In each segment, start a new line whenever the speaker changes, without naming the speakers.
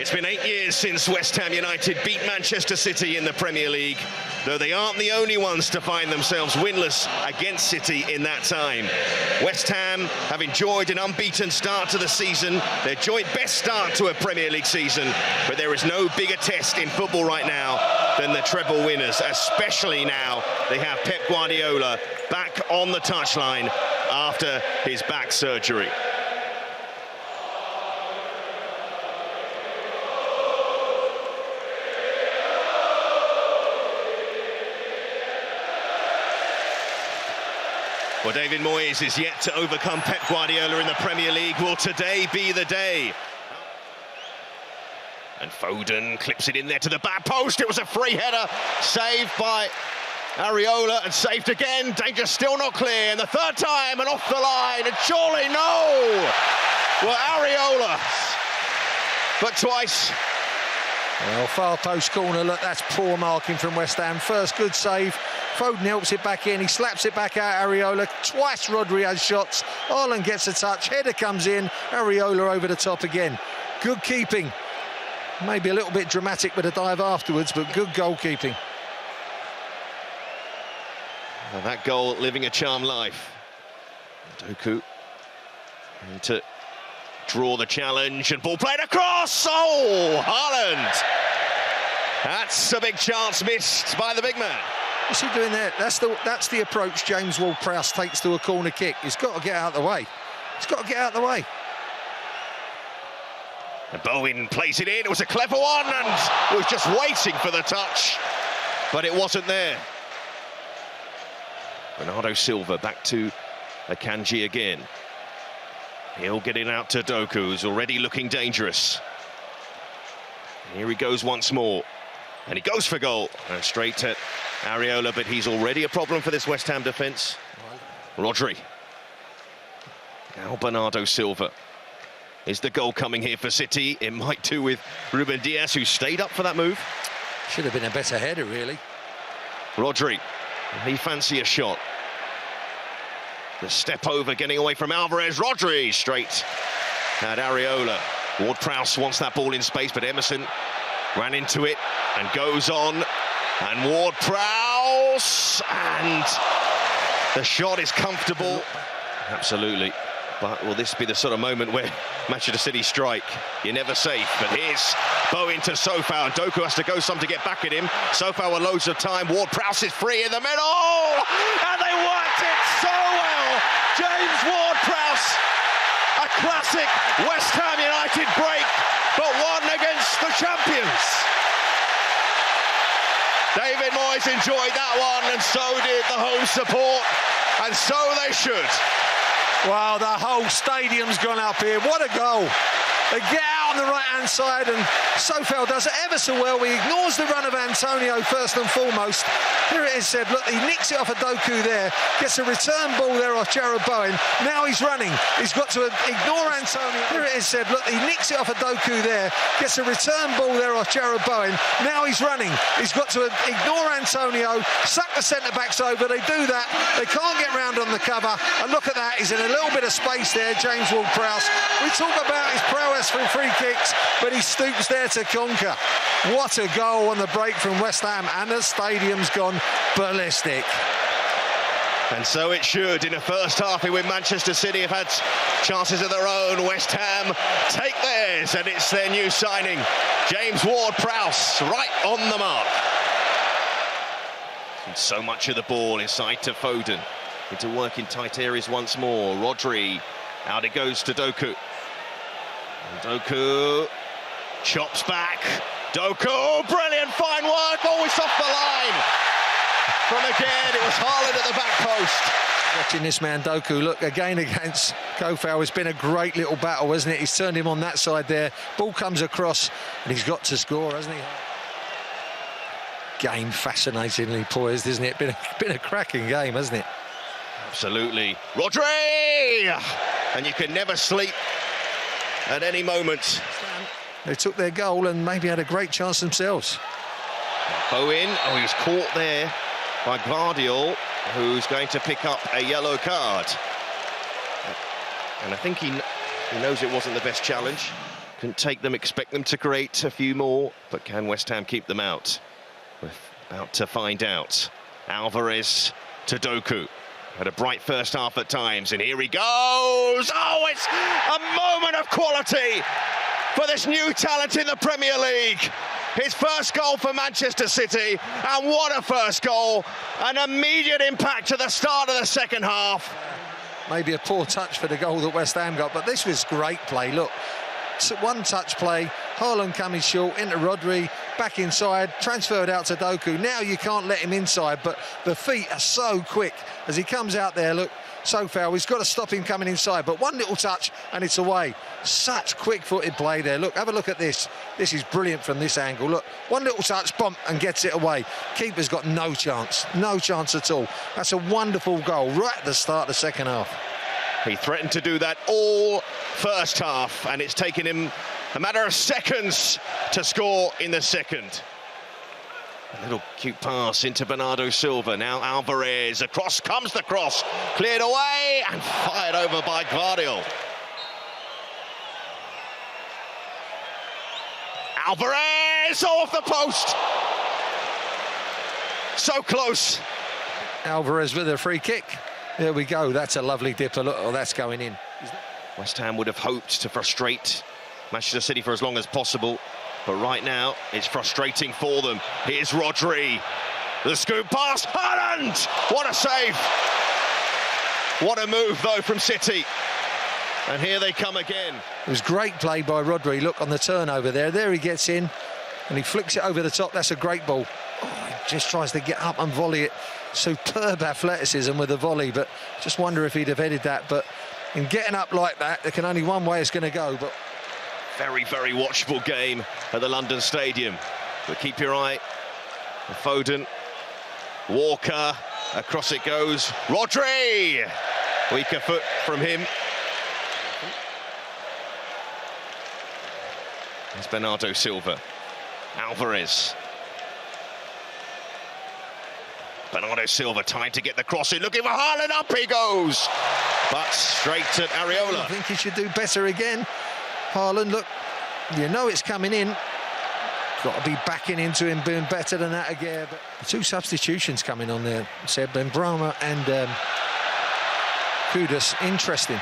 It's been 8 years since West Ham United beat Manchester City in the Premier League, though they aren't the only ones to find themselves winless against City in that time. West Ham have enjoyed an unbeaten start to the season, their joint best start to a Premier League season, but there is no bigger test in football right now than the treble winners, especially now they have Pep Guardiola back on the touchline after his back surgery. Well, David Moyes is yet to overcome Pep Guardiola in the Premier League. Will today be the day? And Foden clips it in there to the back post. It was a free header, saved by Areola and saved again. Danger still not clear. And the third time and off the line. And surely no! Well, Areola, but twice.
Well, far post corner, look, that's poor marking from West Ham. First good save. Foden helps it back in, he slaps it back out, Areola. Twice Rodri has shots, Haaland gets a touch, header comes in, Areola over the top again. Good keeping. Maybe a little bit dramatic with a dive afterwards, but good goalkeeping.
Well, that goal living a charmed life. Doku to draw the challenge and ball played across. Oh, Haaland. That's a big chance missed by the big man.
What's he doing there? That's the approach James Ward-Prowse takes to a corner kick. He's got to get out of the way. He's got to get out of the way.
And Bowen plays it in. It was a clever one and was just waiting for the touch, but it wasn't there. Bernardo Silva back to Akanji again. He'll get it out to Doku, who's already looking dangerous. Here he goes once more. And he goes for goal. And straight at Areola, but he's already a problem for this West Ham defence. Rodri. Now Bernardo Silva. Is the goal coming here for City? It might do with Ruben Dias, who stayed up for that move.
Should have been a better header, really.
Rodri. He fancy a shot. The step over, getting away from Alvarez. Rodri straight at Areola. Ward-Prowse wants that ball in space, but Emerson ran into it and goes on. And Ward-Prowse, and the shot is comfortable. Absolutely. But will this be the sort of moment where Manchester City strike? You're never safe. But here's Bowen to Sofau. Doku has to go some to get back at him. Sofau with loads of time. Ward-Prowse is free in the middle. And they worked it so well. James Ward-Prowse. A classic West Ham United break, but one against the champions. David Moyes enjoyed that one, and so did the home support, and so they should.
Wow, the whole stadium's gone up here. What a goal. They get out on the right-hand side, and Sofau does it ever so well. He ignores the run of Antonio first and foremost. Here it is said, look, he nicks it off a Doku there, gets a return ball there off Jared Bowen. Now he's running. He's got to ignore Antonio. Here it is said, look, he nicks it off a Doku there, gets a return ball there off Jared Bowen. Now he's running. He's got to ignore Antonio, suck the centre-backs over. They do that. They can't get round on the cover. And look at that. He's in a little bit of space there, James Ward-Prowse. We talk about his prowess from free kicks, but he stoops there to conquer. What a goal on the break from West Ham, and the stadium's gone ballistic.
And so it should. In the first half, when Manchester City have had chances of their own, West Ham take theirs, and it's their new signing, James Ward-Prowse, right on the mark. And so much of the ball inside to Foden, into work in tight areas once more. Rodri, out it goes to Doku. And Doku chops back. Doku, brilliant, fine work. Oh, it's off the line. From again, it was Haaland at the back post.
Watching this man Doku, look, again against Kofau, it's been a great little battle, hasn't it? He's turned him on that side there. Ball comes across, and he's got to score, hasn't he? Game fascinatingly poised, isn't it? Been a cracking game, hasn't it?
Absolutely. Rodri! And you can never sleep at any moment.
They took their goal and maybe had a great chance themselves.
Bowen, he was caught there by Gvardiol, who's going to pick up a yellow card. And I think he knows it wasn't the best challenge. Couldn't take them, expect them to create a few more, but can West Ham keep them out? We're about to find out. Alvarez to Doku. Had a bright first half at times, and here he goes! Oh, it's a moment of quality for this new talent in the Premier League. His first goal for Manchester City, and what a first goal! An immediate impact to the start of the second half.
Maybe a poor touch for the goal that West Ham got, but this was great play. Look, one touch play, Haaland coming short, into Rodri, back inside, transferred out to Doku. Now you can't let him inside, but the feet are so quick as he comes out there. Look, Sofal, he's got to stop him coming inside, but one little touch and it's away. Such quick-footed play there. Look, have a look at this. This is brilliant from this angle. Look, one little touch, bump, and gets it away. Keeper's got no chance at all. That's a wonderful goal right at the start of the second half.
He threatened to do that all first half, and it's taken him a matter of seconds to score in the second. A little cute pass into Bernardo Silva. Now Alvarez, across comes the cross, cleared away and fired over by Guardiola. Alvarez off the post. So close.
Alvarez with a free kick. There we go. That's a lovely dipper. Look, oh, that's going in.
West Ham would have hoped to frustrate Manchester City for as long as possible, but right now it's frustrating for them. Here's Rodri. The scoop pass. Haaland! What a save! What a move, though, from City. And here they come again.
It was great play by Rodri. Look on the turnover there. There he gets in and he flicks it over the top. That's a great ball. Oh, he just tries to get up and volley it. Superb athleticism with the volley, but just wonder if he'd have headed that. But in getting up like that, there can only one way it's going to go. But
very, very watchable game at the London Stadium. But keep your eye on Foden. Walker, across it goes. Rodri! Weaker foot from him. It's Bernardo Silva. Alvarez. Bernardo Silva trying to get the cross in, looking for Haaland, up he goes! But straight at Areola.
I think he should do better again. Haaland, look, you know it's coming in. Got to be backing into him, doing better than that again. But the two substitutions coming on there, Seb, Benbrahma and Kudus, interesting.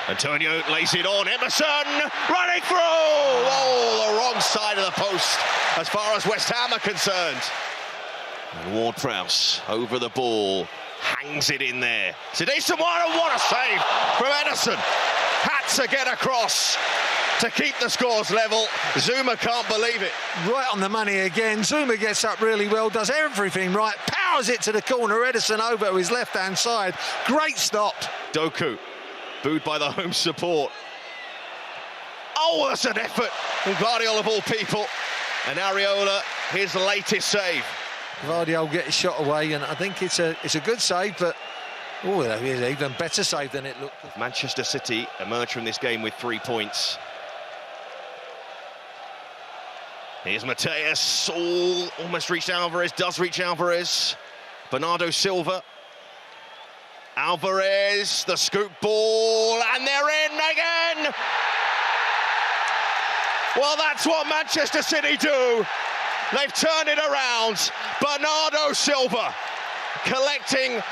Antonio lays it on, Emerson running through! Oh, the wrong side of the post as far as West Ham are concerned. And Ward-Prowse over the ball, hangs it in there. Today, Samara, what a save from Edison. Had to get across to keep the scores level. Zuma can't believe it.
Right on the money again. Zuma gets up really well, does everything right, powers it to the corner. Edison over to his left-hand side. Great stop.
Doku, booed by the home support. Oh, that's an effort from Guardiola of all people. And Areola, his latest save.
Vardy get his shot away, and I think it's a good save, but oh, it's an even better save than it looked.
Manchester City emerge from this game with 3 points. Here's Mateus, almost reached Alvarez, does reach Alvarez. Bernardo Silva. Alvarez, the scoop ball, and they're in again! Well, that's what Manchester City do. They've turned it around. Bernardo Silva collecting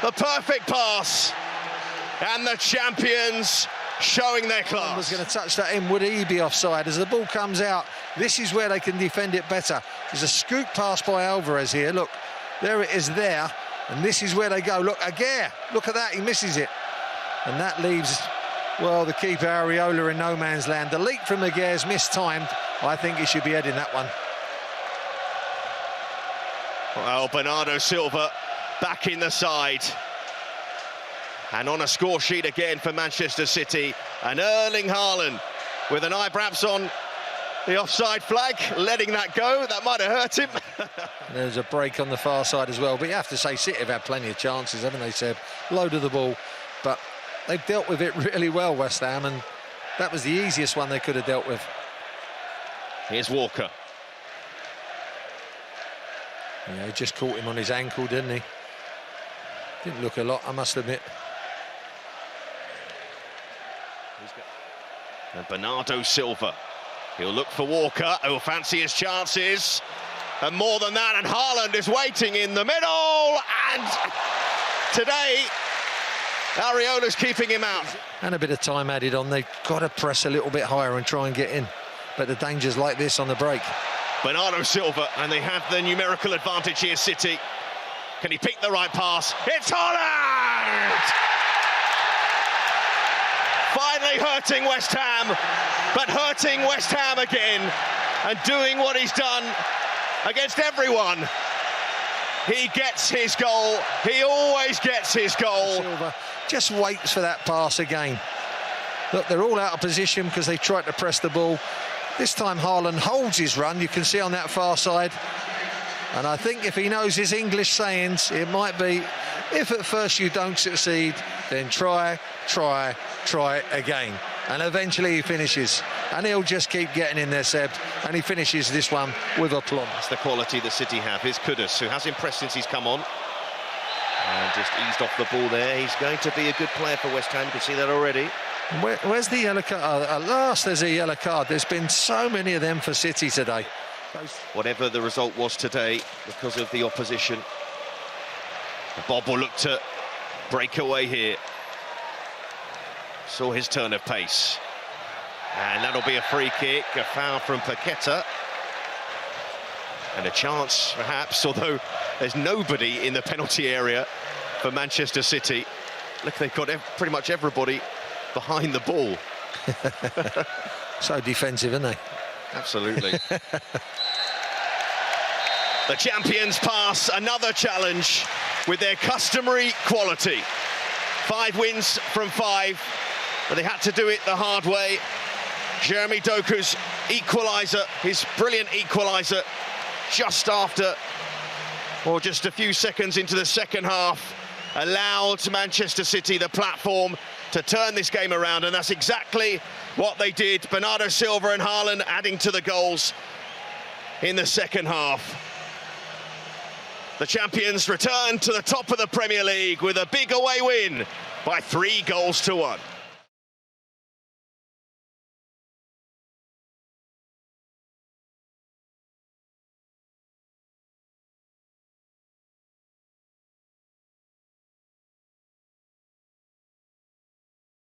the perfect pass. And the champions showing their class.
Was going to touch that in. Would he be offside? As the ball comes out, this is where they can defend it better. There's a scoop pass by Alvarez here. Look, there it is there. And this is where they go. Look, Aguirre. Look at that. He misses it. And that leaves, well, the keeper Areola in no man's land. The leak from Aguirre's mistimed. I think he should be heading that one.
Well, Bernardo Silva back in the side. And on a score sheet again for Manchester City. And Erling Haaland with an eye perhaps on the offside flag, letting that go. That might have hurt him.
There's a break on the far side as well. But you have to say City have had plenty of chances, haven't they, Seb? Load of the ball. But they've dealt with it really well, West Ham. And that was the easiest one they could have dealt with.
Here's Walker.
Yeah, he just caught him on his ankle, didn't he? Didn't look a lot, I must admit.
And Bernardo Silva, he'll look for Walker, who'll fancy his chances. And more than that, and Haaland is waiting in the middle. And today, Areola's keeping him out.
And a bit of time added on. They've got to press a little bit higher and try and get in. But the danger's like this on the break.
Bernardo Silva, and they have the numerical advantage here, City. Can he pick the right pass? It's Haaland! Finally hurting West Ham, but hurting West Ham again, and doing what he's done against everyone. He gets his goal. He always gets his goal.
Silva just waits for that pass again. Look, they're all out of position because they tried to press the ball. This time Haaland holds his run, you can see on that far side. And I think if he knows his English sayings, it might be, if at first you don't succeed, then try again. And eventually he finishes. And he'll just keep getting in there, Seb. And he finishes this one with aplomb.
That's the quality the City have. Here's Kudus, who has impressed since he's come on. And just eased off the ball there. He's going to be a good player for West Ham. You can see that already.
Where's the yellow card? At last there's a yellow card. There's been so many of them for City today.
Whatever the result was today, because of the opposition, Bob will look to break away here. Saw his turn of pace. And that'll be a free kick, a foul from Paqueta. And a chance, perhaps, although there's nobody in the penalty area for Manchester City. Look, they've got pretty much everybody behind the ball.
So defensive, aren't they?
Absolutely. The champions pass another challenge with their customary quality. 5 wins from 5, but they had to do it the hard way. Jeremy Doku's equaliser, his brilliant equaliser, just after, or just a few seconds into the second half, allowed Manchester City the platform to turn this game around, and that's exactly what they did. Bernardo Silva and Haaland adding to the goals in the second half. The champions return to the top of the Premier League with a big away win by 3 goals to 1.